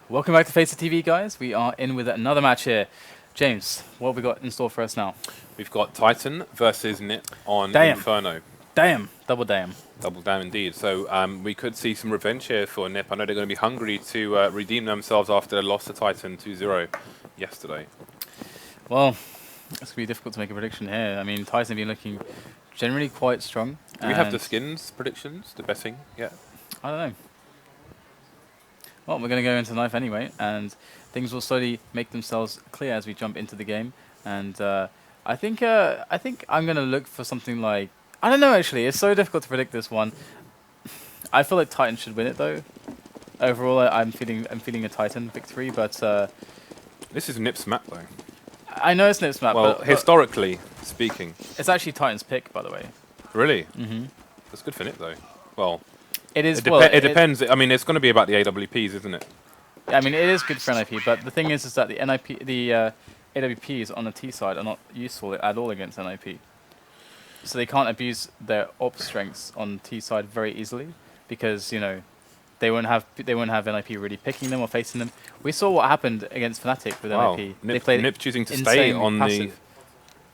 Welcome back to FaceitTV, guys. We are in with another match here. James, what have we got in store for us now? We've got Titan versus Nip on Damn. Inferno. Damn. Double damn. Double down indeed. So we could see some revenge here for Nip. I know they're going to be hungry to redeem themselves after they lost to Titan 2-0 yesterday. Well, it's going to be difficult to make a prediction here. I mean, Titan have been looking generally quite strong. Do we have the skins predictions, the betting yet? I don't know. Well, we're going to go into life anyway, and things will slowly make themselves clear as we jump into the game. And I think I'm going to look for something like, I don't know actually. It's so difficult to predict this one. I feel like Titan should win it though. Overall, I'm feeling a Titan victory, but this is Nip's map though. I know it's Nip's map. Well, but historically speaking, it's actually Titan's pick, by the way. Really? Mm-hmm. That's good for Nip though. Well, it is. It depends. I mean, it's going to be about the AWPs, isn't it? I mean, it is good for NIP, but the thing is that the AWPs on the T side are not useful at all against NIP. So they can't abuse their op strengths on T side very easily because they won't have NIP really picking them or facing them. We saw what happened against Fnatic with NIP. They played Nip choosing to stay on passive.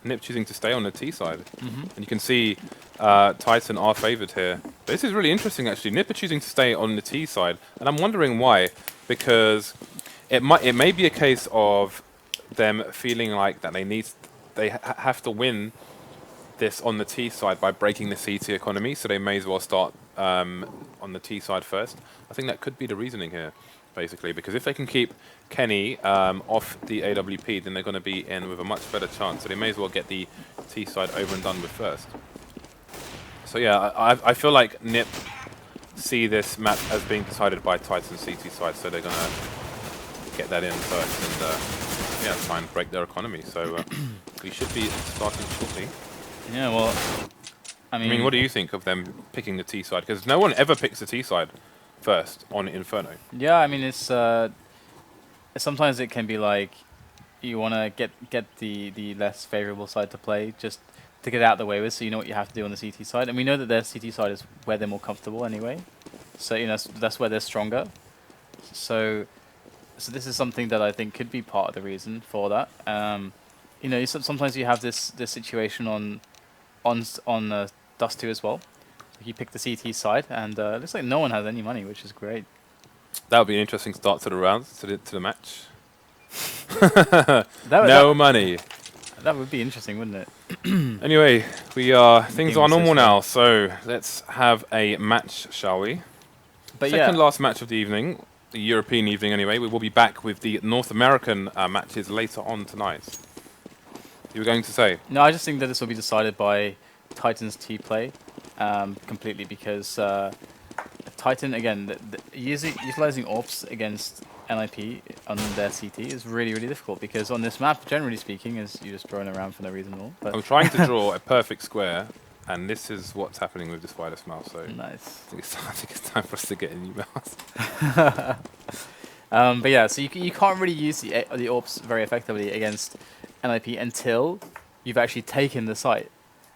Nip choosing to stay on the T side, and you can see Titan are favoured here. But this is really interesting actually. Nip are choosing to stay on the T side, and I'm wondering why. Because it may be a case of them feeling like that they have to win this on the T side by breaking the CT economy, so they may as well start on the T side first. I think that could be the reasoning here, basically, because if they can keep Kenny off the AWP, then they're going to be in with a much better chance, so they may as well get the T side over and done with first. So yeah, I feel like Nip see this map as being decided by Titan's CT side, so they're going to get that in first and yeah, try and break their economy. So we should be starting shortly. Yeah, well, I mean, what do you think of them picking the T side? Because no one ever picks the T side first on Inferno. Yeah, I mean, it's sometimes it can be like you want to get the less favorable side to play just to get it out of the way with, so you know what you have to do on the CT side. And we know that their CT side is where they're more comfortable anyway. So that's where they're stronger. So this is something that I think could be part of the reason for that. Sometimes you have this situation on Dust 2 as well. You pick the CT side, and it looks like no one has any money, which is great. That would be an interesting start to the rounds, to the match. Money. That would be interesting, wouldn't it? Anyway, things are normal now, so let's have a match, shall we? But Second last match of the evening, the European evening anyway. We will be back with the North American matches later on tonight. You were going to say? No, I just think that this will be decided by Titan's T play completely, because Titan, again, utilizing AWPs against NIP on their CT is really, really difficult, because on this map, generally speaking, is you're just throwing around for no reason at all. But I'm trying to draw a perfect square, and this is what's happening with the spider's mouth. So nice. I think it's time for us to get a new mouse. But yeah, so you can't really use the AWPs very effectively against NIP until you've actually taken the site,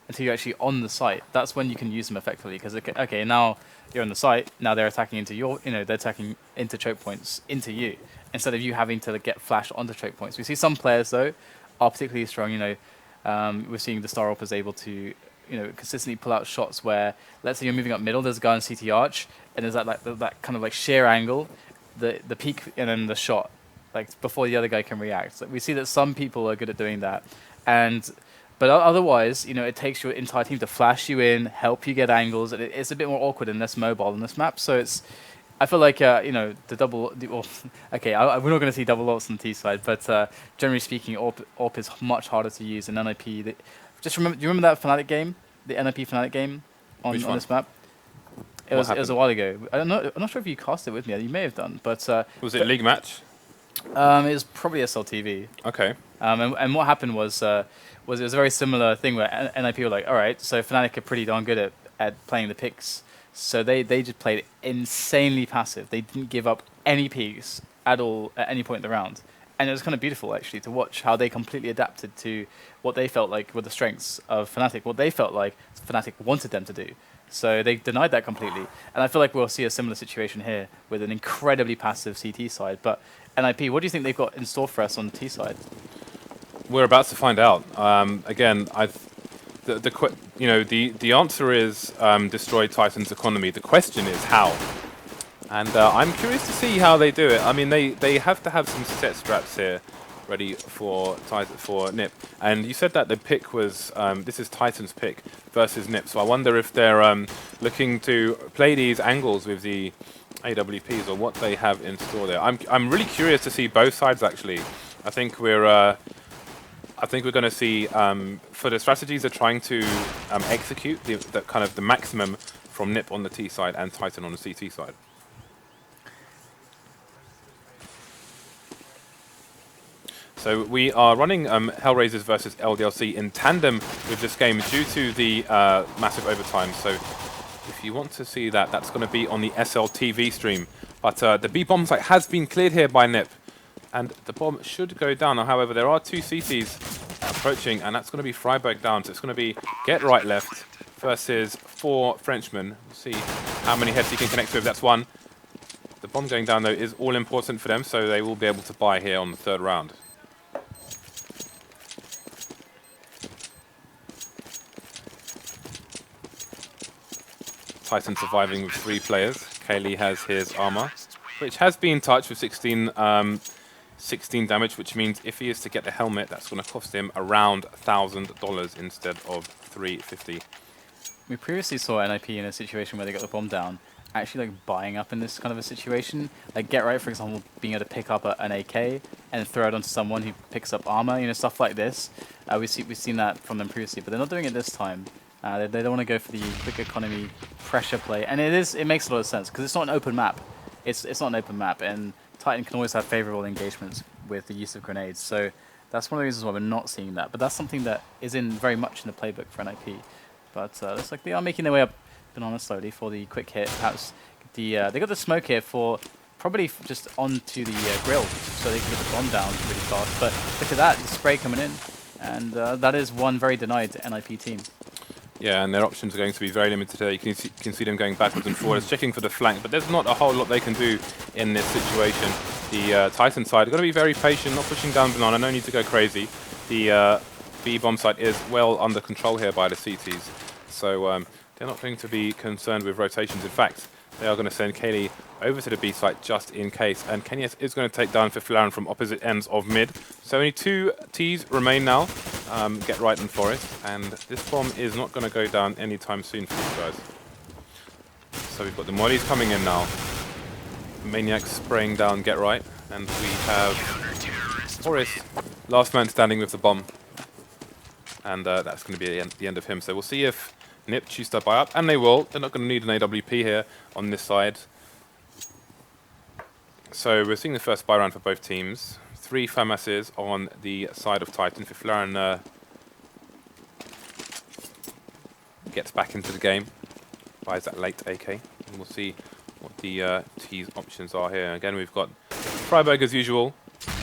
until you're actually on the site. That's when you can use them effectively, because okay, now you're on the site, now they're attacking into they're attacking into choke points into you, instead of you having to get flashed onto choke points. We see some players though are particularly strong. We're seeing the Star Op is able to consistently pull out shots where, let's say you're moving up middle, there's a guy on CT arch, and there's that kind of like sheer angle, the peak, and then the shot, like before the other guy can react. So we see that some people are good at doing that, but otherwise, it takes your entire team to flash you in, help you get angles, and it's a bit more awkward and less mobile on this map. So I feel like the double. Okay, we're not going to see double ults on the T side, but generally speaking, AWP is much harder to use than NIP. Do you remember that Fnatic game, the NIP Fnatic game on this map? It was a while ago. I'm not sure if you cast it with me. You may have done, but was it a league match? It was probably SLTV. Okay. And what happened was it was a very similar thing where NIP were like, all right, so Fnatic are pretty darn good at playing the picks, so they just played insanely passive. They didn't give up any peaks at all at any point in the round, and it was kind of beautiful actually to watch how they completely adapted to what they felt like were the strengths of Fnatic, what they felt like Fnatic wanted them to do. So they denied that completely. And I feel like we'll see a similar situation here with an incredibly passive CT side. But NIP, what do you think they've got in store for us on the T side? We're about to find out. Again, the answer is destroy Titan's economy. The question is how. And I'm curious to see how they do it. I mean, they have to have some set straps here ready for NiP. And you said that the pick was, this is Titan's pick versus NiP. So I wonder if they're looking to play these angles with the AWPs or what they have in store there. I'm really curious to see both sides actually. I think we're going to see for the strategies they're trying to execute the kind of the maximum from NiP on the T side and Titan on the CT side. So we are running Hellraisers versus LDLC in tandem with this game due to the massive overtime. So if you want to see that, that's going to be on the SLTV stream. But the B bomb site has been cleared here by NiP. And the bomb should go down. However, there are two CTs approaching, and that's going to be Friberg down. So it's going to be Get Right Left versus 4 Frenchmen. We'll see how many heads he can connect with. That's 1. The bomb going down, though, is all important for them, so they will be able to buy here on the 3rd round. Titan surviving with 3 players. KQLY has his armor, which has been touched with 16 damage, which means if he is to get the helmet, that's going to cost him around $1,000 instead of $350. We previously saw NIP in a situation where they got the bomb down, actually like buying up in this kind of a situation. Like Get Right, for example, being able to pick up an AK and throw it onto someone who picks up armor, you know, stuff like this. We've seen that from them previously, but they're not doing it this time. They don't want to go for the quick economy pressure play, and it makes a lot of sense because it's not an open map. It's not an open map, and Titan can always have favorable engagements with the use of grenades. So that's one of the reasons why we're not seeing that. But that's something that is very much in the playbook for NIP. But looks like they are making their way up banana slowly for the quick hit. Perhaps they got the smoke here for probably just onto the grill, so they can get the bomb down really fast. But look at that, the spray coming in, and that is one very denied NIP team. Yeah, and their options are going to be very limited here. You can see them going backwards and forwards, checking for the flank, but there's not a whole lot they can do in this situation. The Titan side are going to be very patient, not pushing down banana, no need to go crazy. The B bomb site is well under control here by the CTs, so they're not going to be concerned with rotations. In fact, they are going to send KQLY over to the B site just in case, and Kenyes is going to take down Fifflaren from opposite ends of mid. So only 2 Ts remain now, Get Right and Forest, and this bomb is not going to go down anytime soon for these guys. So we've got the mollies coming in now. Maniac spraying down Get Right, and we have Forest, last man standing with the bomb, and that's going to be the end of him. So we'll see if NiP choose to buy up, and they will. They're not going to need an AWP here on this side. So we're seeing the first buy round for both teams. 3 FAMASs on the side of Titan. Fifflaren gets back into the game, buys that late AK, and we'll see what the T's options are here. Again, we've got Friberg as usual,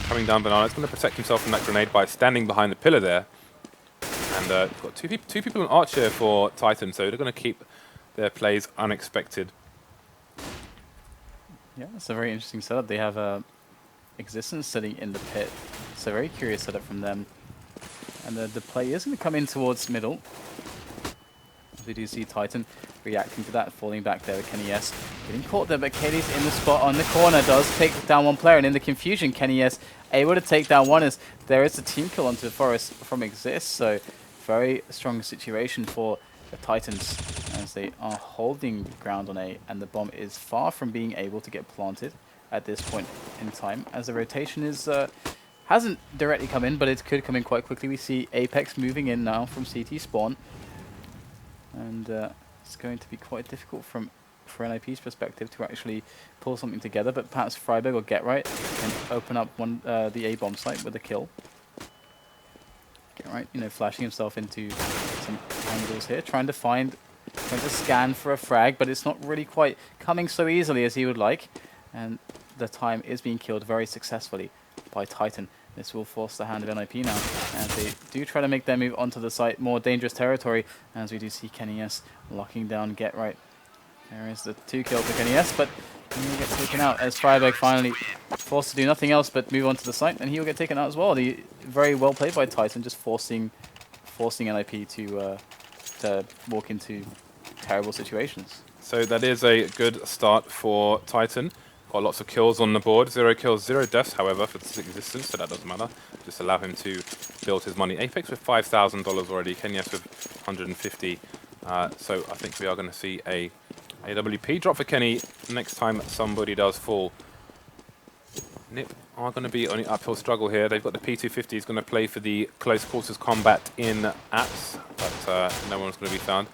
coming down banana. It's going to protect himself from that grenade by standing behind the pillar there. And we've got two people on Arch here for Titan, so they're going to keep their plays unexpected. Yeah, it's a very interesting setup. They have Existence sitting in the pit. It's a very curious setup from them. And the play is going to come in towards middle. We do see Titan reacting to that, falling back there with KQLY. Getting caught there, but KQLY's in the spot on the corner, does take down one player, and in the confusion, KQLY able to take down one as there is a team kill onto the Forest from Xizt. So very strong situation for the Titans as they are holding ground on A, and the bomb is far from being able to get planted at this point in time, as the rotation is hasn't directly come in, but it could come in quite quickly. We see Apex moving in now from CT spawn, and it's going to be quite difficult for NIP's perspective to actually pull something together, but perhaps Friberg or Get Right can open up the A bomb site with a kill. Get Right, you know, flashing himself into some angles here, trying to scan for a frag, but it's not really quite coming so easily as he would like, and the time is being killed very successfully by Titan. This will force the hand of NIP now, and they do try to make their move onto the site, more dangerous territory, as we do see KennyS locking down Get Right. There is the 2 kill for KennyS, but he will get taken out as Friberg finally forced to do nothing else but move onto the site, and he will get taken out as well. Very well played by Titan, just forcing NIP to walk into terrible situations. So that is a good start for Titan. Got lots of kills on the board. 0 kills, 0 deaths, however, for this existence, so that doesn't matter. Just allow him to build his money. Apex with $5,000 already. KennyS with 150. So I think we are going to see a AWP drop for Kenny next time somebody does fall. Nip are going to be on an uphill struggle here. They've got the P250. He's going to play for the close quarters combat in apps, but no one's going to be found.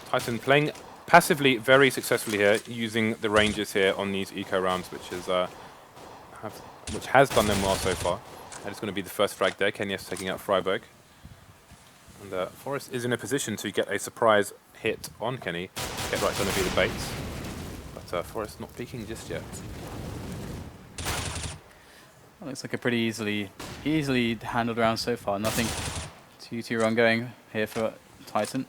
Titan playing passively very successfully here, using the ranges here on these eco rounds, which has done them well so far. And it's going to be the first frag there. KennyS taking out Friberg. And Forest is in a position to get a surprise hit on Kenny. Get Right's going to be the bait. But Forest not peeking just yet. Well, looks like a pretty easily handled round so far. Nothing too wrong going here for Titan,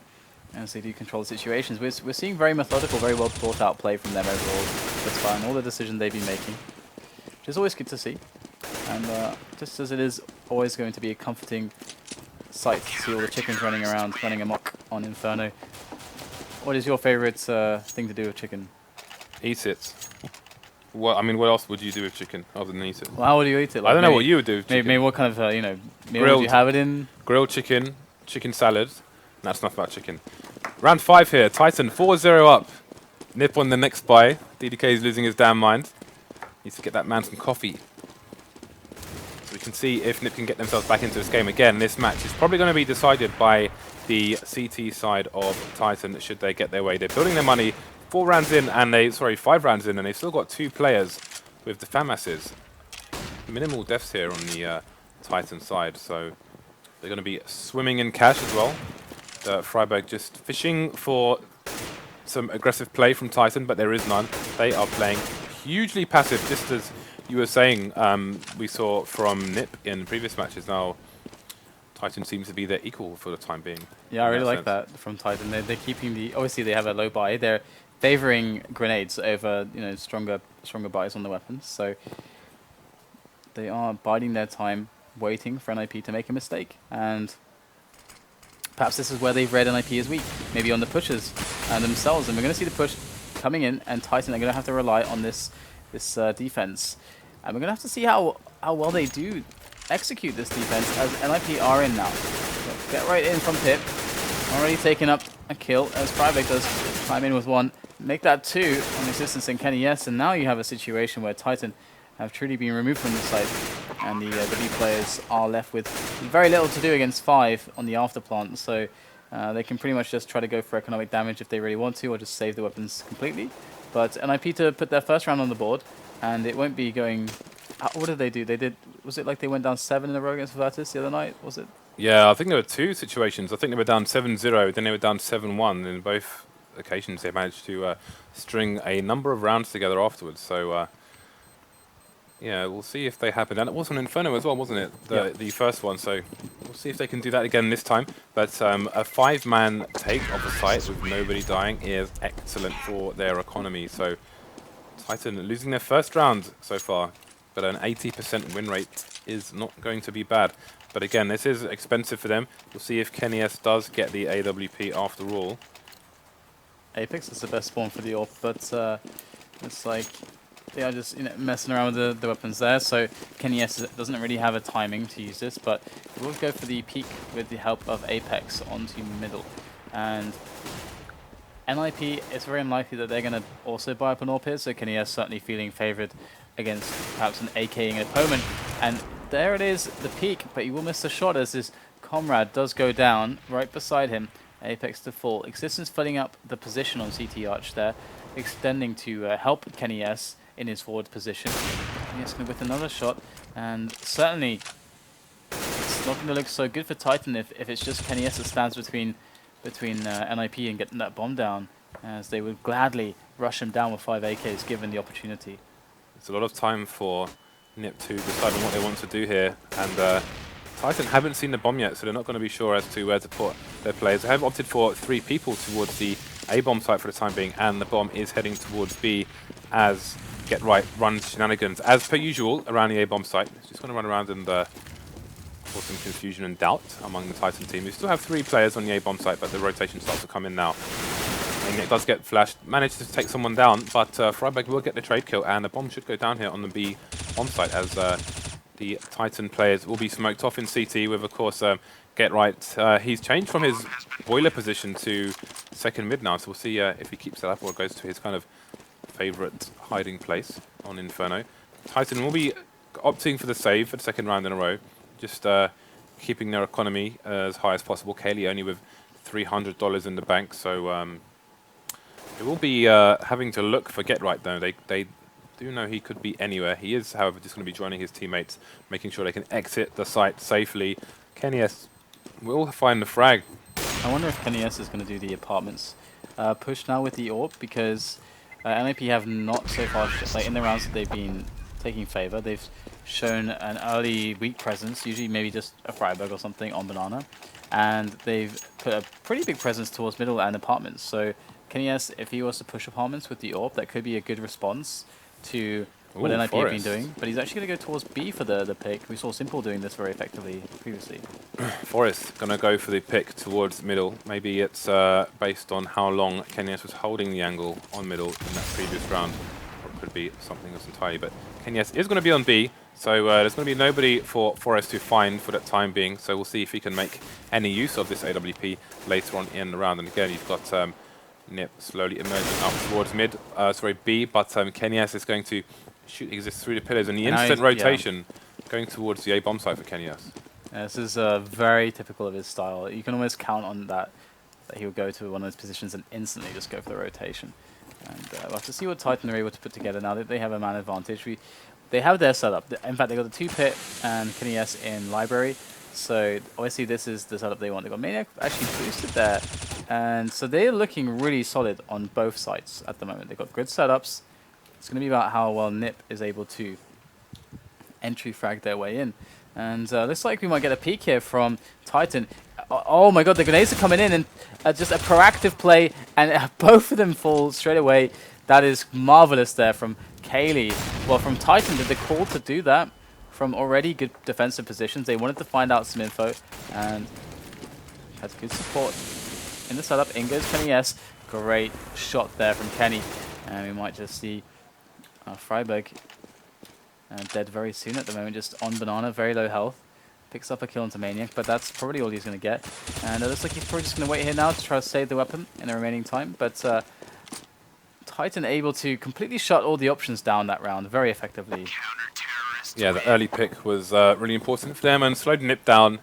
as they do control the situations. We're seeing very methodical, very well thought out play from them overall. That's fine. All the decisions they've been making, which is always good to see. And just as it is always going to be a comforting sight to see all the chickens running around, running amok on Inferno. What is your favorite thing to do with chicken? Eat it. Well, I mean, what else would you do with chicken other than eat it? Well, how would you eat it? Like I don't know what you would do with chicken. Maybe what kind of meal would you have it in? Grilled chicken, chicken salad. That's enough about chicken. Round 5 here. Titan 4-0 up. Nip on the next buy. DDK is losing his damn mind. Needs to get that man some coffee. So we can see if Nip can get themselves back into this game again. This match is probably going to be decided by the CT side of Titan, should they get their way. They're building their money 5 rounds in, and they've still got 2 players with the FAMASs. Minimal deaths here on the Titan side, so they're going to be swimming in cash as well. Friberg just fishing for some aggressive play from Titan, but there is none. They are playing hugely passive, just as you were saying we saw from Nip in previous matches. Now Titan seems to be their equal for the time being. Yeah, I really like that from Titan. They're keeping obviously they have a low buy. They're favoring grenades over stronger buys on the weapons. So they are biding their time, waiting for NIP to make a mistake. And perhaps this is where they've read NIP as weak, maybe on the pushes themselves. And we're going to see the push coming in, and Titan are going to have to rely on this defense. And we're going to have to see how well they do execute this defense, as NIP are in now. So Get Right in from Pip, already taking up a kill, as Friberg does climb in with 1. Make that 2 on Existence and KennyS, and now you have a situation where Titan have truly been removed from the site, and the B players are left with very little to do against 5 on the afterplant, so they can pretty much just try to go for economic damage if they really want to, or just save the weapons completely. But NIP to put their first round on the board, and it won't be going... What did they do? Was it like they went down 7 in a row against Virtus the other night? Was it? Yeah, I think there were 2 situations. I think they were down 7-0, then they were down 7-1, and both occasions they managed to string a number of rounds together afterwards. So yeah, we'll see if they happen. And it was on Inferno as well, wasn't it? The first one. So we'll see if they can do that again this time. But a 5-man take of the site with nobody dying is excellent for their economy. So Titan losing their first round so far, but an 80% win rate is not going to be bad. But again, this is expensive for them. We'll see if KennyS does get the AWP after all. Apex is the best spawn for the AWP, but it's like they are just messing around with the weapons there. So KennyS doesn't really have a timing to use this, but he will go for the peek with the help of Apex onto middle. And NIP, it's very unlikely that they're going to also buy up an AWP here, so KennyS certainly feeling favoured against perhaps an AKing opponent. And there it is, the peek, but he will miss the shot as his comrade does go down right beside him. Apex to fall. Existence filling up the position on CT Arch there, extending to help KennyS in his forward position. KennyS going with another shot, and certainly it's not going to look so good for Titan if it's just KennyS that stands between NIP and getting that bomb down, as they would gladly rush him down with 5 AKs given the opportunity. It's a lot of time for Nip2 deciding what they want to do here, and Titan haven't seen the bomb yet, so they're not going to be sure as to where to put their players. They have opted for 3 people towards the A bomb site for the time being, and the bomb is heading towards B as Get Right runs shenanigans as per usual around the A bomb site. It's just going to run around and cause some confusion and doubt among the Titan team. We still have 3 players on the A bomb site, but the rotation starts to come in now. Maniac does get flashed, managed to take someone down, but Friberg will get the trade kill, and the bomb should go down here on the B bomb site as the Titan players will be smoked off in CT with, of course, Get Right. He's changed from his boiler position to second mid now, so we'll see if he keeps that up or goes to his kind of favorite hiding place on Inferno. Titan will be opting for the save for the second round in a row, just keeping their economy as high as possible. KQLY only with $300 in the bank, so they will be having to look for Get Right though. They do know he could be anywhere. He is, however, just going to be joining his teammates, making sure they can exit the site safely. KQLY will find the frag. I wonder if KQLY is going to do the apartments push now with the AWP, because NIP have not so far, like in the rounds that they've been taking favor, they've shown an early weak presence, usually maybe just a Friberg or something on Banana, and they've put a pretty big presence towards middle and apartments. So KQLY, if he was to push apartments with the AWP, that could be a good response to what NIP have been doing. But he's actually going to go towards B for the pick. We saw Simple doing this very effectively previously. Forest going to go for the pick towards middle. Maybe it's based on how long KQLY was holding the angle on middle in that previous round. Or it could be something else entirely. But KQLY is going to be on B, so there's going to be nobody for Forest to find for that time being. So we'll see if he can make any use of this AWP later on in the round. And again, you've got Nip slowly emerging up towards mid, B, but KQLY is going to shoot Xizt through the pillars, and the instant rotation going towards the A bomb site for KQLY. This is very typical of his style. You can almost count on that he would go to one of those positions and instantly just go for the rotation. And we'll have to see what Titan are able to put together now that they have a man advantage. They have their setup. In fact, they got the 2-pit and KQLY in library. So obviously this is the setup they want. They got Maniac actually boosted there, and so they're looking really solid on both sides at the moment. They've got good setups. It's going to be about how well Nip is able to entry frag their way in. And looks like we might get a peek here from Titan. Oh my god, the grenades are coming in, and just a proactive play, and both of them fall straight away. That is marvelous there from KQLY. Well, from Titan, did the call to do that from already good defensive positions. They wanted to find out some info, and had good support in the setup. In goes KQLY. Great shot there from Kenny. And we might just see Friberg dead very soon at the moment, just on Banana, very low health. Picks up a kill into Maniac, but that's probably all he's going to get. And it looks like he's probably just going to wait here now to try to save the weapon in the remaining time. But Titan able to completely shut all the options down that round very effectively. Yeah, the early pick was really important for them, and slowed Nip down,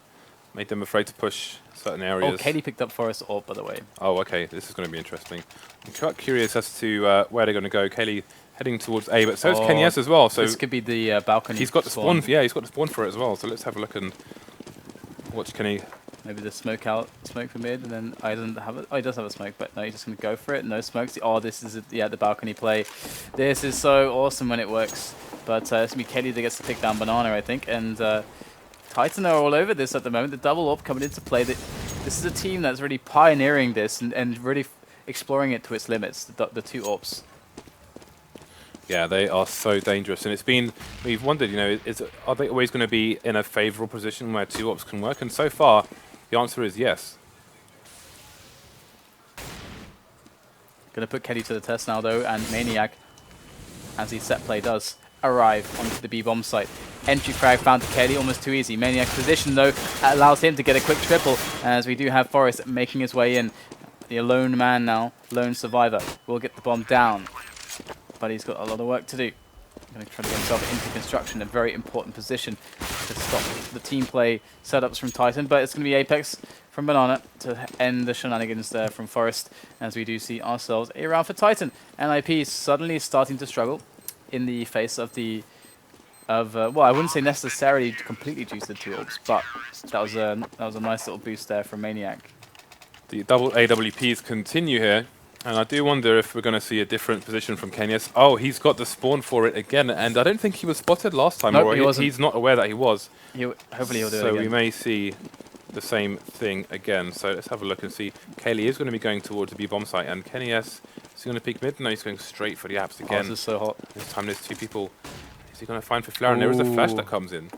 made them afraid to push certain areas. Oh, KQLY picked up Forest AWP, by the way. Oh, okay, this is going to be interesting. I'm quite curious as to where they're going to go. KQLY heading towards A, but so is KQLY as well. So this could be the balcony. He's got the spawn. Yeah, he's got the spawn for it as well. So let's have a look and watch KQLY. Maybe the smoke for mid, and then I don't have it. Oh, he does have a smoke, but no, he's just going to go for it. No smokes. Oh, this is the balcony play. This is so awesome when it works. But it's going to be KQLY that gets to pick down Banana, I think. And Titan are all over this at the moment. The double AWP coming into play. This is a team that's really pioneering this and really exploring it to its limits, the 2 AWPs. Yeah, they are so dangerous. And it's been, we've wondered, you know, are they always going to be in a favorable position where 2 AWPs can work? And so far, the answer is yes. Going to put KQLY to the test now, though, and Maniac, as his set play does, arrive onto the B bomb site. Entry frag found to KQLY, almost too easy. Maniac's position, though, allows him to get a quick triple, as we do have Forest making his way in. The lone man now, lone survivor, will get the bomb down. But he's got a lot of work to do. Going to try to get himself into construction, a very important position to stop the team play setups from Titan. But it's going to be Apex from Banana to end the shenanigans there from Forest, as we do see ourselves a round for Titan. NIP suddenly starting to struggle in the face of well, I wouldn't say necessarily completely juiced 2 AWPs, but that was a nice little boost there from Maniac. The double AWPs continue here. And I do wonder if we're going to see a different position from Kenyas. Oh, he's got the spawn for it again, and I don't think he was spotted last time. Nope, or he wasn't. He's not aware that he was. Hopefully he'll do it again. So we may see the same thing again. So let's have a look and see. KQLY is going to be going towards the B bomb site, and Kenyas is he going to peek mid? No, he's going straight for the apps again. Oh, this is so hot. This time there's two people. Is he going to find Fifflaren? There is a flash that comes in.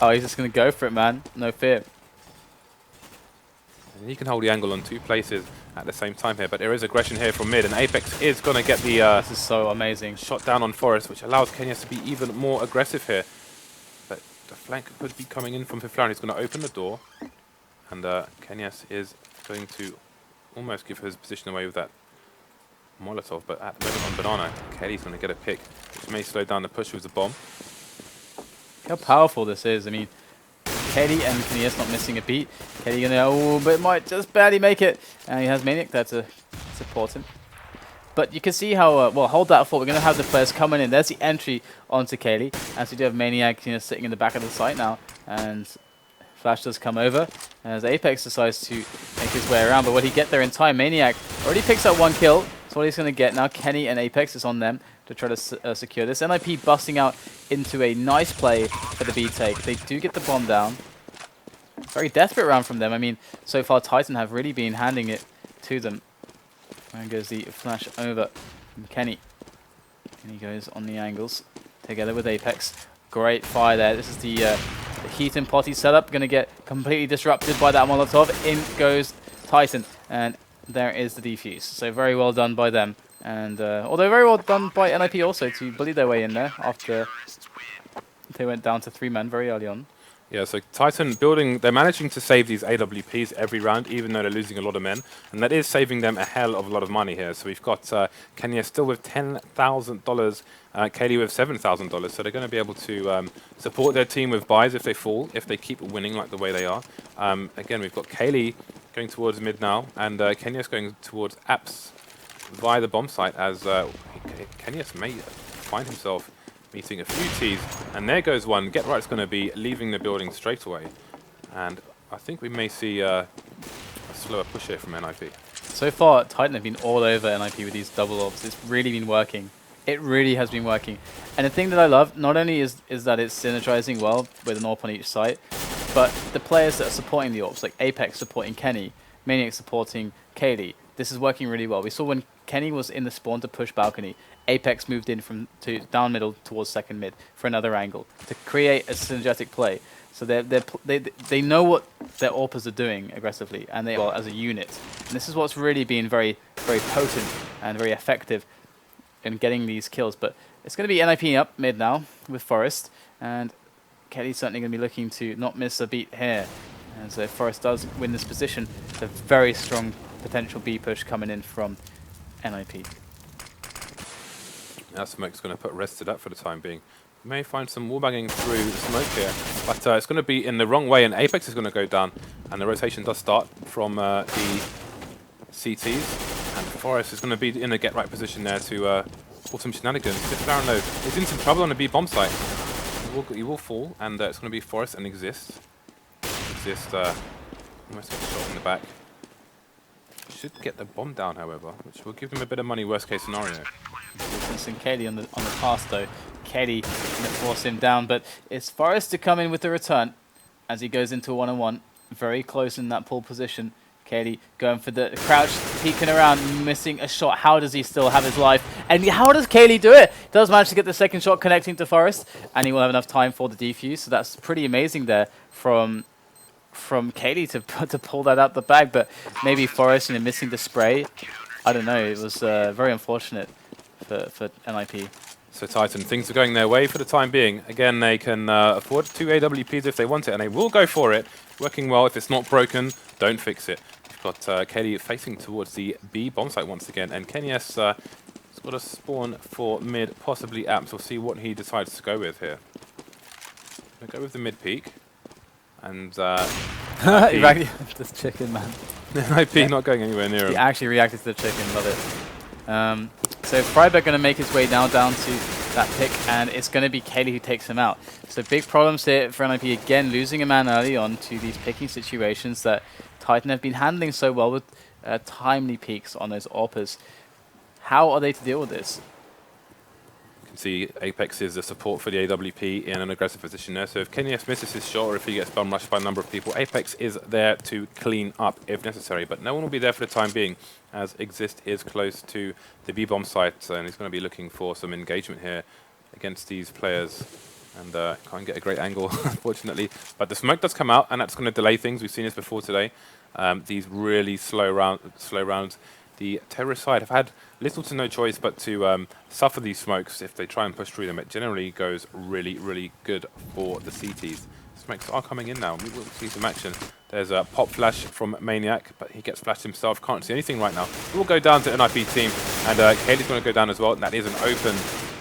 Oh, he's just going to go for it, man. No fear. And he can hold the angle on two places at the same time here, but there is aggression here from mid, and Apex is going to get the this is so amazing shot down on Forest, which allows Kenyas to be even more aggressive here. But the flank could be coming in from Fifflaren. He's going to open the door, and Kenyas is going to almost give his position away with that Molotov, but at the moment on Banana, KQLY's going to get a pick, which may slow down the push with the bomb. Look how powerful this is. I mean, KQLY and Kenyas not missing a beat. KQLY gonna, but might just barely make it. And he has Maniac there to support him. But you can see how, well, hold that thought. We're going to have the players coming in. There's the entry onto KQLY. As we do have Maniac sitting in the back of the site now. And Flash does come over. As Apex decides to make his way around. But will he get there in time? Maniac already picks up one kill. That's what he's going to get. Now KQLY and Apex is on them to try to secure this. NIP busting out into a nice play for the B take. They do get the bomb down. Very desperate round from them. I mean, so far Titan have really been handing it to them. And goes the flash over from KQLY. And he goes on the angles together with Apex. Great fire there. This is the Heat and Potty setup. Going to get completely disrupted by that Molotov. In goes Titan. And there is the defuse. So very well done by them. And although very well done by NIP also to bully their way in there after they went down to 3 men very early on. Yeah, so Titan building, they're managing to save these AWPs every round, even though they're losing a lot of men. And that is saving them a hell of a lot of money here. So we've got Kenya still with $10,000, KQLY with $7,000. So they're going to be able to support their team with buys if they fall, if they keep winning like the way they are. Again, we've got KQLY going towards mid now, and Kenya's going towards apps via the bomb site, as Kenyas may find himself meeting a few T's, and there goes one. Get Right's going to be leaving the building straight away, and I think we may see a slower push here from NIP. So far, Titan have been all over NIP with these double orbs. It's really been working. It really has been working. And the thing that I love, not only is that it's synergizing well with an AWP on each site, but the players that are supporting the AWPs, like Apex supporting KQLY, Maniac supporting KQLY, this is working really well. We saw when KQLY was in the spawn to push balcony, Apex moved in to down middle towards second mid for another angle to create a synergetic play. So they know what their AWPers are doing aggressively, and they well as a unit. And this is what's really been very potent and very effective in getting these kills. But it's going to be NIP up mid now with Forest, and KQLY's certainly going to be looking to not miss a beat here. And so if Forest does win this position, it's a very strong potential B push coming in from NIP. Now Smoke's going to put rest to that for the time being. We may find some wallbanging through the smoke here, but it's going to be in the wrong way, and Apex is going to go down, and the rotation does start from the CTs, and Forest is going to be in a get-right position there to pull some shenanigans. Fifflaren though is in some trouble on the B bomb site. He will fall, and it's going to be Forest and Xizt. Xizt almost got shot in the back. Should get the bomb down, however, which will give them a bit of money, worst case scenario. And KQLY on the pass though. KQLY going to force him down, but it's Forest to come in with the return as he goes into a one-on-one. Very close in that pull position. KQLY going for the crouch, peeking around, missing a shot. How does he still have his life? And how does KQLY do it? Does manage to get the second shot connecting to Forest, and he will have enough time for the defuse. So that's pretty amazing there from KQLY to pull that out the bag. But maybe Forest missing the spray. I don't know. It was very unfortunate for NIP. So Titan, things are going their way for the time being. Again, they can afford 2 AWPs if they want it, and they will go for it. Working well. If it's not broken, don't fix it. We've got KQLY facing towards the B bomb site once again, and Kenyas has got a spawn for mid, possibly apps. We'll see what he decides to go with here. We'll go with the mid peak, and he reacted to the chicken, man. NIP not going anywhere near him. He actually reacted to the chicken, love it. So Friberg going to make his way down to that pick, and it's going to be KQLY who takes him out. So big problems here for NIP, again losing a man early on to these picking situations that Titan have been handling so well with timely peeks on those AWPers. How are they to deal with this? You can see Apex is the support for the AWP in an aggressive position there. So if KNS misses his shot or if he gets bum rushed by a number of people, Apex is there to clean up if necessary. But no one will be there for the time being, as Xizt is close to the B-bomb site, and he's going to be looking for some engagement here against these players. And can't get a great angle, unfortunately. But the smoke does come out, and that's going to delay things. We've seen this before today. These really slow rounds. The terrorist side have had little to no choice but to suffer these smokes if they try and push through them. It generally goes really, really good for the CTs. Smokes are coming in now. We will see some action. There's a pop flash from Maniac, but he gets flashed himself. Can't see anything right now. We'll go down to NIP team, and KQLY's going to go down as well. And that is an open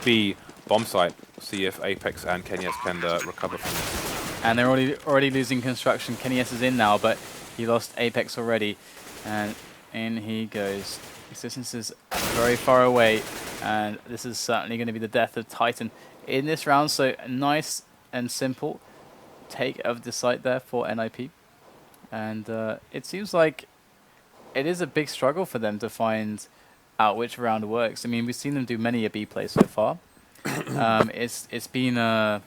B bomb site. See if Apex and KNS can recover from this. And they're already losing construction. KNS is in now, but he lost Apex already. And in he goes. Existence is very far away, and this is certainly going to be the death of Titan in this round. So nice and simple take of the site there for NIP. And it seems like it is a big struggle for them to find out which round works. I mean, we've seen them do many a B play so far. It's been how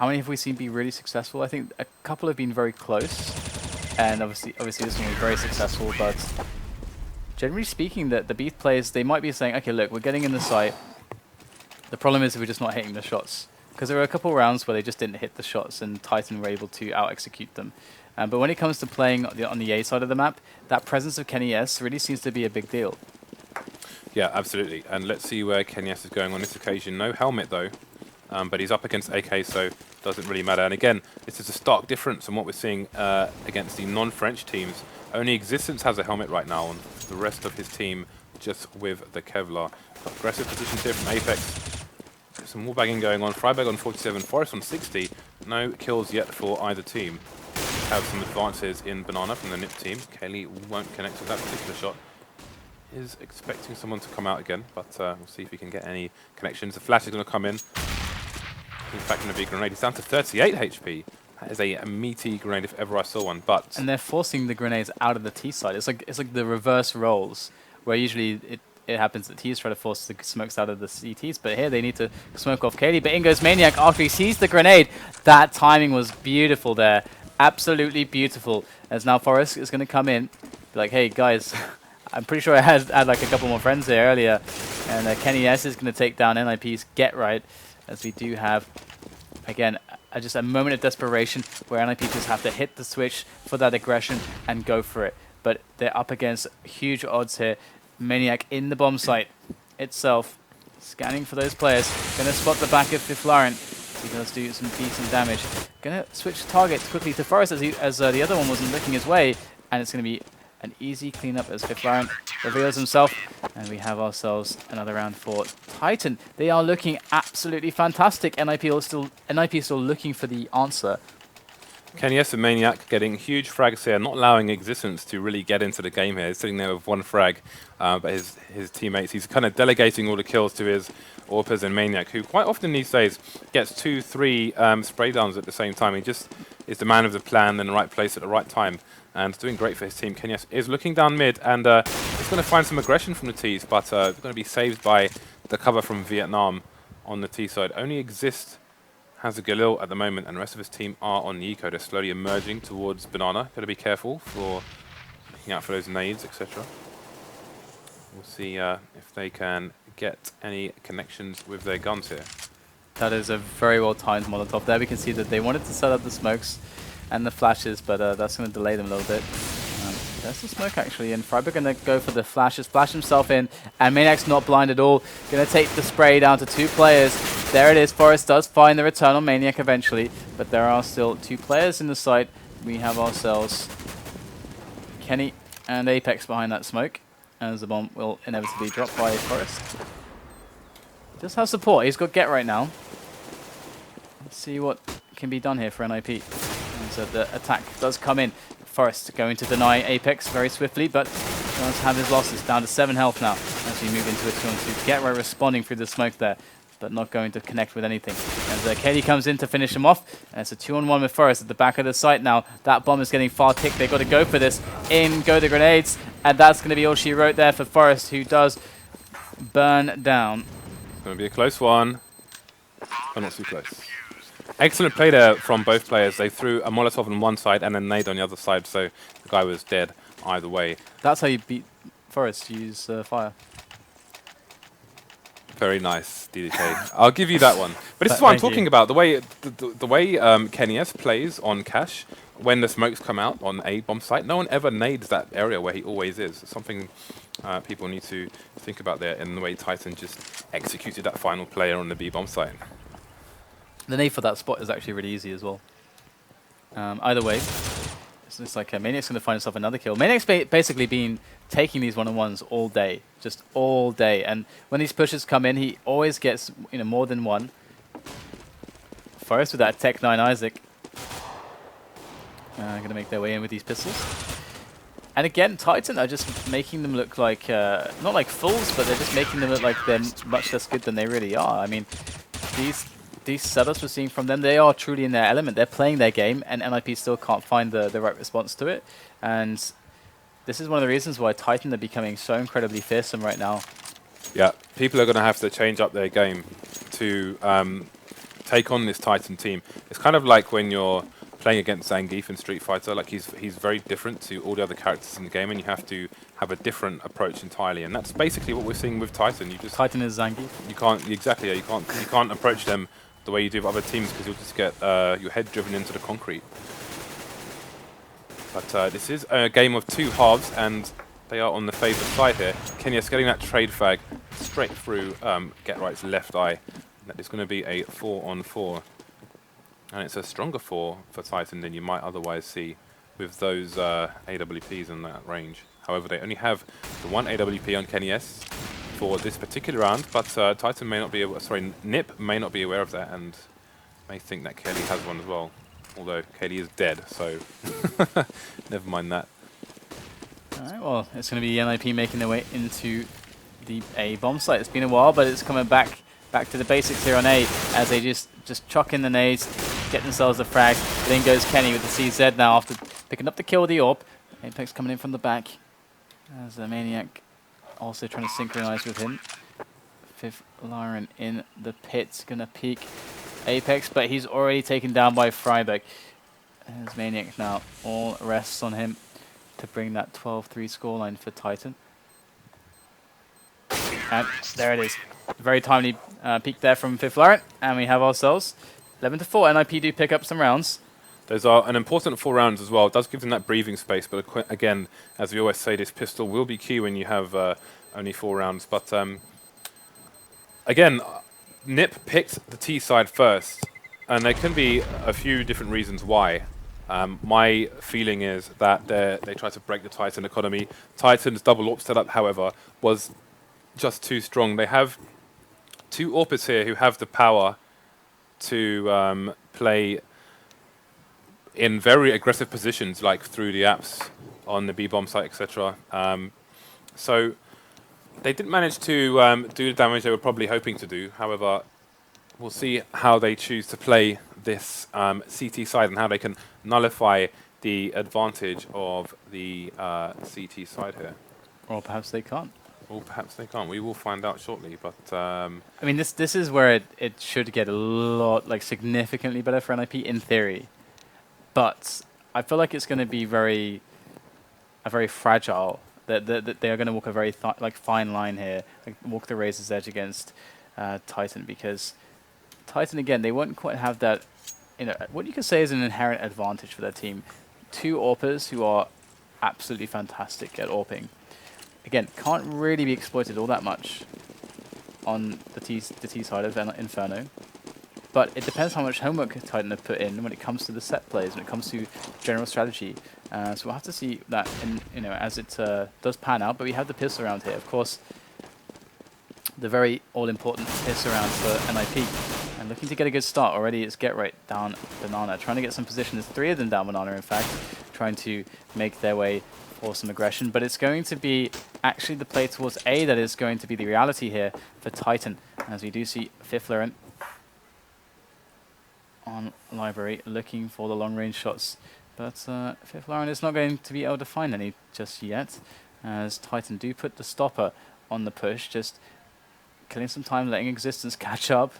many have we seen be really successful? I think a couple have been very close, and obviously this one was very successful. But generally speaking, the B players, they might be saying, okay, look, we're getting in the site. The problem is we're just not hitting the shots, because there were a couple of rounds where they just didn't hit the shots, and Titan were able to out execute them. But when it comes to playing on the A side of the map, that presence of KNS really seems to be a big deal. Yeah, absolutely. And let's see where KNS is going on this occasion. No helmet, though. But he's up against AK, so doesn't really matter. And again, this is a stark difference from what we're seeing against the non-French teams. Only Existence has a helmet right now, and the rest of his team just with the Kevlar. Got aggressive positions here from Apex. Some more bagging going on. Friberg on 47, Forest on 60. No kills yet for either team. Have some advances in Banana from the NIP team. KQLY won't connect with that particular shot. Is expecting someone to come out again, but we'll see if he can get any connections. The flash is going to come in. In fact, in a big grenade, he's down to 38 HP. That is a meaty grenade if ever I saw one. But and they're forcing the grenades out of the T side. It's like the reverse roles, where usually it happens that T's try to force the smokes out of the CTs, but here they need to smoke off KQLY. But in goes Maniac after he sees the grenade. That timing was beautiful there, absolutely beautiful. As now Forest is going to come in, be like, hey guys. I'm pretty sure I had like a couple more friends there earlier, and KNS is going to take down NIP's Get Right, as we do have, again, just a moment of desperation where NIP just have to hit the switch for that aggression and go for it. But they're up against huge odds here. Maniac in the bomb site itself, scanning for those players, going to spot the back of Fifflaren. He does do some decent damage. Going to switch targets quickly to Forest as the other one wasn't looking his way, and it's going to be an easy cleanup as Fifflaren reveals himself, and we have ourselves another round for Titan. They are looking absolutely fantastic. NIP is still looking for the answer. KNS and Maniac getting huge frags here, not allowing Existence to really get into the game here. He's sitting there with one frag, but his teammates, he's kind of delegating all the kills to his AWPers and Maniac, who quite often these days gets 2-3 spray downs at the same time. He just is the man of the plan in the right place at the right time, and doing great for his team. KNS is looking down mid, and he's going to find some aggression from the Ts, but going to be saved by the cover from Vietnam on the T side. Only Xizt has a Galil at the moment, and the rest of his team are on the eco. They're slowly emerging towards Banana. Got to be careful for looking out for those nades, etc. We'll see if they can get any connections with their guns here. That is a very well timed Molotov there. We can see that they wanted to set up the smokes and the flashes, but that's going to delay them a little bit. There's the smoke actually, and Friberg going to go for the flashes, flash himself in, and Maniac's not blind at all. Going to take the spray down to 2 players. There it is. Forest does find the return on Maniac eventually, but there are still 2 players in the site. We have ourselves Kenny and Apex behind that smoke, as the bomb will inevitably drop by Forest. Does have support. He's got Get right now. Let's see what can be done here for NIP. And so the attack does come in. Forest going to deny Apex very swiftly, but does have his losses down to 7 health now as we move into a 2-on-2. Get right responding through the smoke there, but not going to connect with anything. As KQLY comes in to finish him off, and it's a 2-on-1 with Forest at the back of the site now. That bomb is getting far ticked. They've got to go for this. In go the grenades, and that's going to be all she wrote there for Forest, who does burn down. It's going to be a close one, but not too close. Excellent play there from both players. They threw a Molotov on one side and a nade on the other side, so the guy was dead either way. That's how you beat Forest, use fire. Very nice, DDK. I'll give you that one. But this is what I'm talking about. The way KQLY plays on Cash, when the smokes come out on a bomb site, no one ever nades that area where he always is. It's something people need to think about there in the way Titan just executed that final player on the B bomb site. The nade for that spot is actually really easy as well. Either way, it's like Maniac's going to find himself another kill. Maniac's basically been taking these one-on-ones all day, just all day. And when these pushes come in, he always gets more than one. Forest with that Tech 9 Isaac. Going to make their way in with these pistols. And again, Titan are just making them look like, not like fools, but they're just making them look like they're much less good than they really are. I mean, these setups we're seeing from them, they are truly in their element. They're playing their game, and NIP still can't find the right response to it. And this is one of the reasons why Titan are becoming so incredibly fearsome right now. Yeah, people are going to have to change up their game to take on this Titan team. It's kind of like when you're playing against Zangief in Street Fighter. Like he's very different to all the other characters in the game, and you have to have a different approach entirely. And that's basically what we're seeing with Titan. You just Titan is Zangief. You can't exactly. Yeah, you can't approach them the way you do with other teams, because you'll just get your head driven into the concrete. But this is a game of two halves, and they are on the favoured side here. KQLY's getting that trade fag straight through Get Right's left eye. That is going to be a 4-on-4. And it's a stronger 4 for Titan than you might otherwise see with those AWPs in that range. However, they only have the one AWP on KQLY for this particular round, but Titan may not be able, sorry, NIP may not be aware of that and may think that KQLY has one as well. Although KQLY is dead, so never mind that. Alright, well, it's going to be NIP making their way into the A bomb site. It's been a while, but it's coming back to the basics here on A, as they just chuck in the nades, get themselves a frag. Then goes KQLY with the CZ now after picking up the kill with the AWP. Apex coming in from the back as the Maniac also trying to synchronize with him. Fifflaren in the pit, gonna peek Apex, but he's already taken down by Friberg. As Maniac now all rests on him to bring that 12-3 scoreline for Titan. And there it is. Very timely peek there from Fifflaren, and we have ourselves 11-4. NIP do pick up some rounds. Those are an important 4 rounds as well. It does give them that breathing space, but again, as we always say, this pistol will be key when you have only 4 rounds. But again, NIP picked the T side first, and there can be a few different reasons why. My feeling is that they try to break the Titan economy. Titan's double AWP setup, however, was just too strong. They have 2 AWPers here who have the power to play in very aggressive positions, like through the apps on the B-bomb site, etc. So they didn't manage to do the damage they were probably hoping to do. However, we'll see how they choose to play this CT side and how they can nullify the advantage of the CT side here. Or perhaps they can't. Or perhaps they can't. We will find out shortly. But I mean, this is where it should get a lot, like, significantly better for NIP in theory. But I feel like it's going to be very fragile. That they are going to walk a very fine line here, like walk the razor's edge against Titan, because Titan again, they won't quite have that. What you could say is an inherent advantage for their team. 2 AWPers who are absolutely fantastic at AWPing. Again, can't really be exploited all that much on the T side of Inferno. But it depends how much homework Titan have put in when it comes to the set plays, when it comes to general strategy. So we'll have to see that as it does pan out. But we have the pistol round here, of course, the very all-important pistol round for NIP. And looking to get a good start already, it's Get Right down Banana, trying to get some position. There's 3 of them down Banana, in fact, trying to make their way for some aggression. But it's going to be actually the play towards A that is going to be the reality here for Titan. as we do see Fifflaren on library looking for the long-range shots. But Fifflaren is not going to be able to find any just yet, as Titan do put the stopper on the push, just killing some time, letting Existence catch up.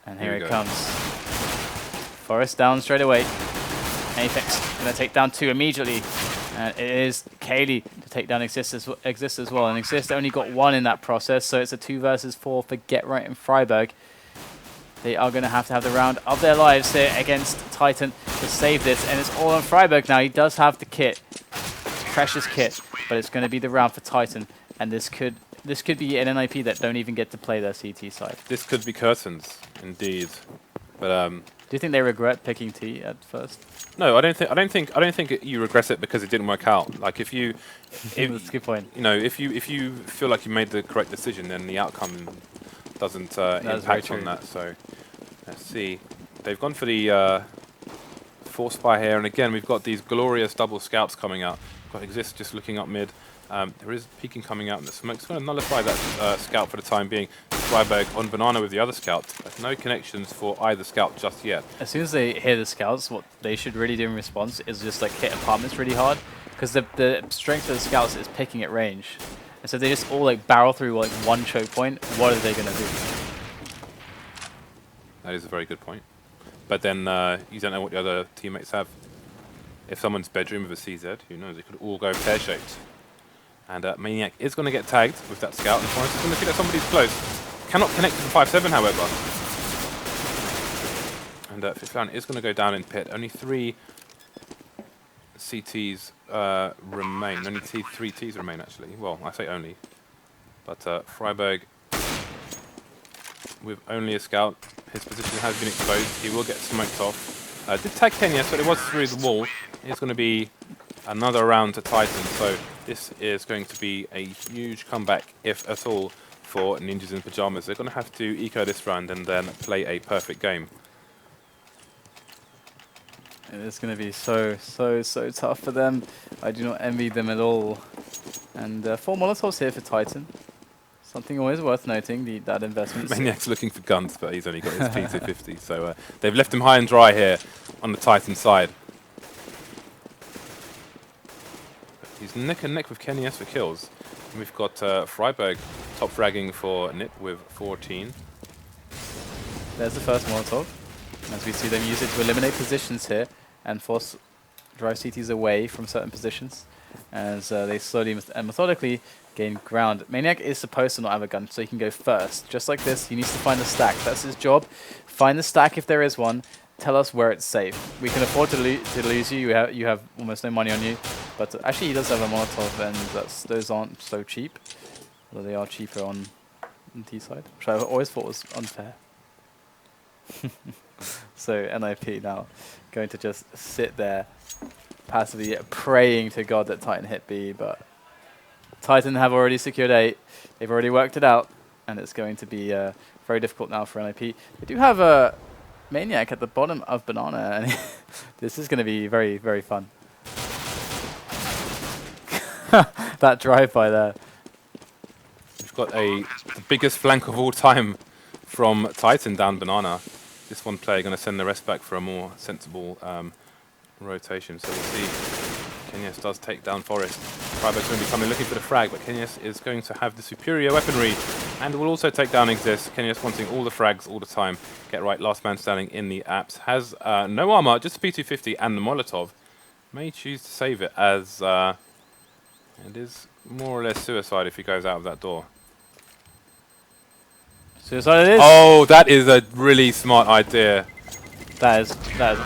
And here it comes. Forest down straight away. Apex going to take down 2 immediately. And it is KQLY to take down Xizt as well. And Xizt only got 1 in that process, so it's a 2 versus 4 for Get Right and Friberg. They are going to have the round of their lives here against Titan to save this. And it's all on Friberg now. He does have the kit. Precious kit. But it's going to be the round for Titan. And this could be an NIP that don't even get to play their CT side. This could be curtains, indeed. But do you think they regret picking T at first? No, I don't think you regret it because it didn't work out. Like if you, that's a good point. You know, if you feel like you made the correct decision, then the outcome doesn't impact on that. So let's see. They've gone for the force fire here, and again we've got these glorious double scouts coming out. Got Xizt just looking up mid. There is peeking coming out in the smoke. It's going to nullify that scout for the time being. Friberg on banana with the other scout. But no connections for either scout just yet. As soon as they hear the scouts, what they should really do in response is just like hit apartments really hard, because the strength of the scouts is picking at range. And so they just all like barrel through like 1 choke point. What are they going to do? That is a very good point. But then you don't know what the other teammates have. If someone's bedroom with a CZ, who knows? It could all go pear-shaped. And Maniac is going to get tagged with that scout. And Forrest is going to see that somebody's close. Cannot connect to the 5-7, however. And Fifflaren is going to go down in pit. Only 3 CTs remain. Only 3 Ts remain, actually. Well, I say only. But Friberg, with only a scout, his position has been exposed. He will get smoked off. Did tag Ken, but it was through the wall. It's going to be another round to Titan. So this is going to be a huge comeback, if at all, for Ninjas in Pyjamas. They're going to have to eco this round and then play a perfect game. It's going to be so tough for them. I do not envy them at all. And 4 Molotovs here for Titan. Something always worth noting, that investment. Maniac's looking for guns, but he's only got his T250. So they've left him high and dry here on the Titan side. He's neck and neck with KQLY for kills. And we've got Friberg top fragging for Nip with 14. There's the first Molotov. As we see them use it to eliminate positions here and force drive CTs away from certain positions as they slowly and methodically gain ground. Maniac is supposed to not have a gun, so he can go first. Just like this, he needs to find the stack. That's his job. Find the stack if there is one. Tell us where it's safe. We can afford to lose you. You have almost no money on you. But actually, he does have a Molotov, and those aren't so cheap. Although they are cheaper on the T side, which I always thought was unfair. So NIP now going to just sit there, passively praying to God that Titan hit B, but Titan have already secured 8. They've already worked it out, and it's going to be very difficult now for NIP. They do have a Maniac at the bottom of Banana, and this is going to be very, very fun. That drive-by there. We've got the biggest flank of all time from Titan down Banana. This one player going to send the rest back for a more sensible rotation. So we'll see. KQLY does take down Forest. Friberg's going to be coming looking for the frag, but KQLY is going to have the superior weaponry and will also take down Xizt. KQLY wanting all the frags all the time. Get right, last man standing in the apps. Has no armor, just the P250 and the Molotov. May choose to save it as it is more or less suicide if he goes out of that door. Suicide it is. Oh, that is a really smart idea. That is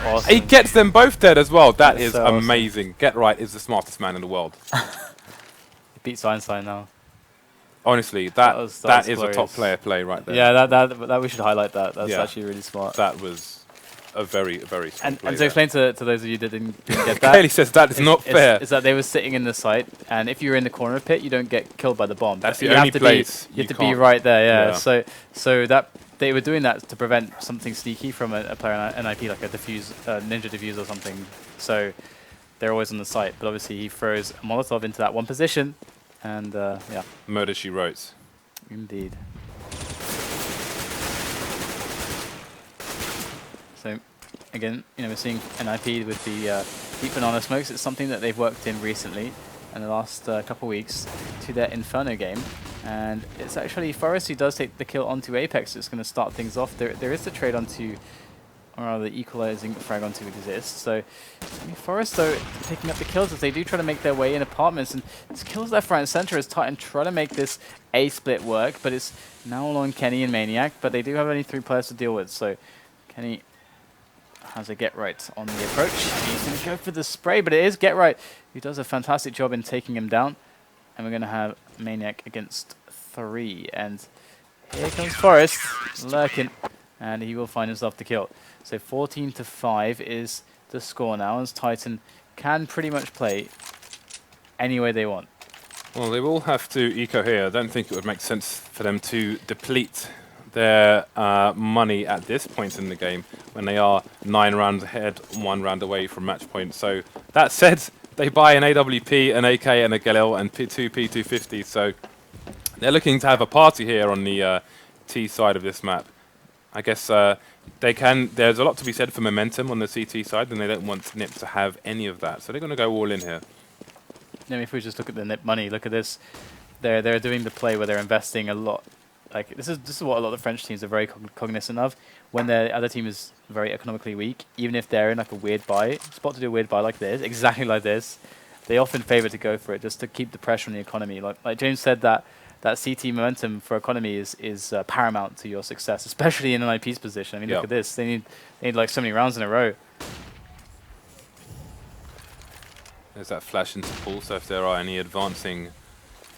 awesome. He gets them both dead as well. That is so amazing. Awesome. Get right is the smartest man in the world. He beats Einstein now. Honestly, that is glorious. a top player play right there. Yeah, that we should highlight that. That's actually really smart. That was a very smart play. And to explain to those of you that didn't get that, KQLY says that is not fair. Is that they were sitting in the site, and if you're in the corner of pit, you don't get killed by the bomb. That's the only place you have to be right there. Yeah. So that they were doing that to prevent something sneaky from a player in NIP, like a ninja diffuse or something. So they're always on the site. But obviously he throws a Molotov into that one position, and yeah. Murder she wrote. Indeed. So again, we're seeing NIP with the deep banana smokes. It's something that they've worked in recently in the last couple of weeks to their Inferno game. And it's actually Forest who does take the kill onto Apex. It's going to start things off. There is the trade onto, or rather the equalizing frag onto Xizt. So Forest, though, taking up the kills as they do try to make their way in apartments. And there's kills left, right, and center as Titan try to make this A split work. But it's now on Kenny and Maniac. But they do have only 3 players to deal with. So Kenny has a Get Right on the approach. He's going to go for the spray, but it is Get Right who does a fantastic job in taking him down. And we're going to have Maniac against 3. And here comes Forest lurking. And he will find himself the kill. So 14-5 is the score now, as Titan can pretty much play any way they want. Well, they will have to eco here. I don't think it would make sense for them to deplete their money at this point in the game when they are 9 rounds ahead, 1 round away from match point. So that said, they buy an AWP, an AK, and a Galil, and 2 P250. So they're looking to have a party here on the T side of this map. I guess they can. There's a lot to be said for momentum on the CT side, and they don't want NIP to have any of that. So they're going to go all in here. If we just look at the NIP money, look at this. They're doing the play where they're investing a lot. Like this is what a lot of French teams are very cognizant of. When their other team is very economically weak, even if they're in like a weird buy spot to do a weird buy like this, exactly like this, they often favour to go for it just to keep the pressure on the economy. Like James said, that CT momentum for economy is paramount to your success, especially in an IP's position. I mean, look at this. They need like so many rounds in a row. There's that flash into pool. So if there are any advancing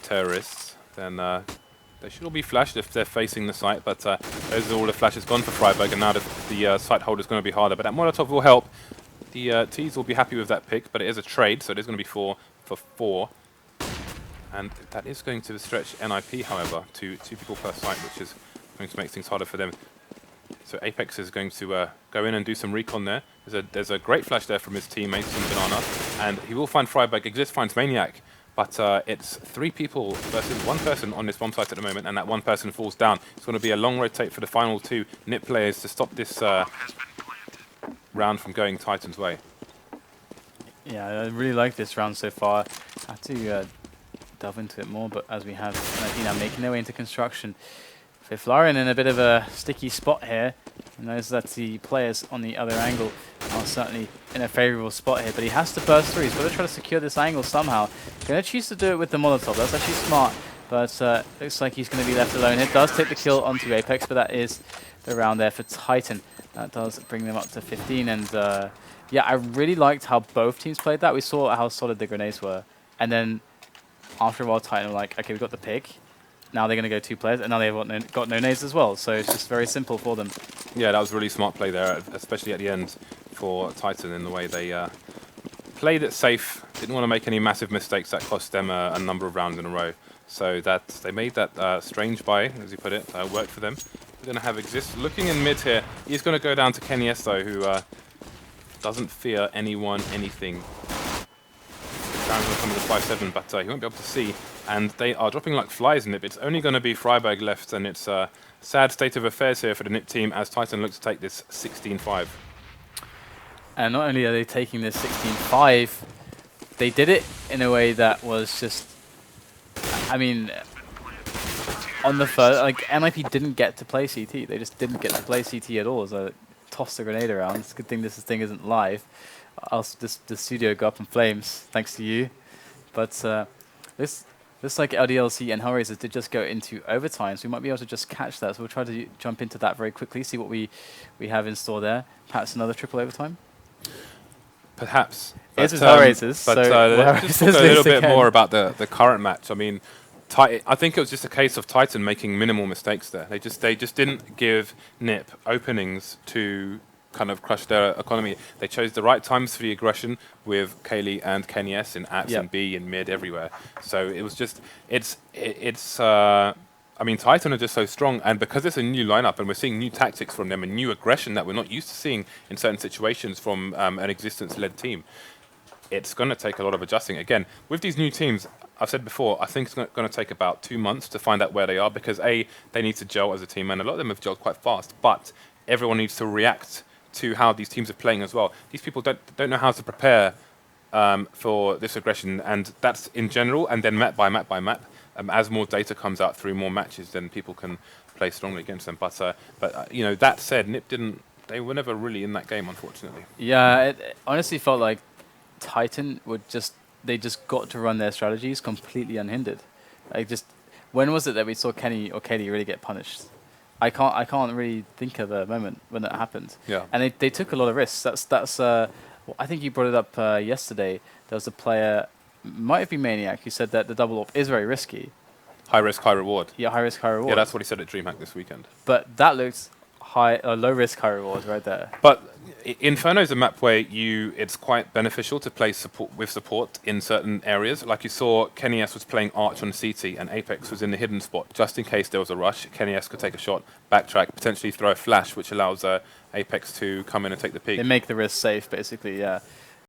terrorists, then they should all be flashed if they're facing the site, but those are all the flashes gone for Friberg, and now the site holder is going to be harder. But that Molotov will help. The T's will be happy with that pick, but it is a trade, so it is going to be 4 for 4. And that is going to stretch NIP, however, to 2 people per site, which is going to make things harder for them. So Apex is going to go in and do some recon there. There's a great flash there from his teammates in Banana, and he will find Friberg. Xizt finds Maniac. But it's 3 people versus 1 person on this bomb site at the moment, and that 1 person falls down. It's going to be a long rotate for the final 2 NIP players to stop this round from going Titan's way. Yeah, I really like this round so far. I have to delve into it more, but as we have now making their way into construction, Fifflaren in a bit of a sticky spot here. He knows that the players on the other angle are certainly in a favourable spot here, but he has to burst through. He's got to try to secure this angle somehow. Going to choose to do it with the Molotov. That's actually smart, but looks like he's going to be left alone. It does take the kill onto Apex, but that is the round there for Titan. That does bring them up to 15, and yeah, I really liked how both teams played that. We saw how solid the grenades were, and then after a while Titan were like, okay, we got the pick. Now they're going to go 2 players, and now they've got no nades as well. So it's just very simple for them. Yeah, that was a really smart play there, especially at the end for Titan in the way they played it safe. Didn't want to make any massive mistakes that cost them a number of rounds in a row. So that they made that strange buy, as you put it, work for them. We're going to have Xizt looking in mid here. He's going to go down to Kenny though, who doesn't fear anyone, anything. Down to come with the 5-7, but he won't be able to see. And they are dropping like flies in NIP. It's only going to be Friberg left, and it's a sad state of affairs here for the NIP team as Titan looks to take this 16-5. And not only are they taking this 16-5, they did it in a way that was just, I mean, on the first, like, NIP didn't get to play CT. They just didn't get to play CT at all. So toss the grenade around. It's a good thing this thing isn't live. Else the studio go up in flames, thanks to you. But this like LDLC and Hellraisers did just go into overtime, so we might be able to just catch that. So we'll try to jump into that very quickly, see what we have in store there. Perhaps another triple overtime? Perhaps. It is Hellraisers. But let's talk a little bit more about the current match. I mean, I think it was just a case of Titan making minimal mistakes there. They just didn't give NIP openings to kind of crush their economy. They chose the right times for the aggression with KQLY and Kenny S in apps and B in mid everywhere. So it was just, I mean, Titan are just so strong, and because it's a new lineup and we're seeing new tactics from them and new aggression that we're not used to seeing in certain situations from an existence-led team, it's going to take a lot of adjusting. Again, with these new teams, I've said before, I think it's going to take about 2 months to find out where they are, because A, they need to gel as a team, and a lot of them have gelled quite fast, but everyone needs to react to how these teams are playing as well. These people don't know how to prepare for this aggression, and that's in general, and then map by map by map. As more data comes out through more matches, then people can play strongly against them. But you know, that said, Nip didn't. They were never really in that game, unfortunately. Yeah, it honestly felt like Titan they just got to run their strategies completely unhindered. Like just when was it that we saw Kenny or Katie really get punished? I can't really think of a moment when that happened. Yeah. And they took a lot of risks. That's well, I think you brought it up yesterday. There was a player, might have been Maniac, who said that the double AWP is very risky. High risk, high reward. Yeah, high risk, high reward. Yeah, that's what he said at DreamHack this weekend. But that looks low risk, high reward right there. But Inferno is a map where it's quite beneficial to play support in certain areas. Like you saw, Kenny S was playing Arch on CT and Apex was in the hidden spot. Just in case there was a rush, Kenny S could take a shot, backtrack, potentially throw a flash, which allows Apex to come in and take the peak. They make the risk safe, basically, yeah.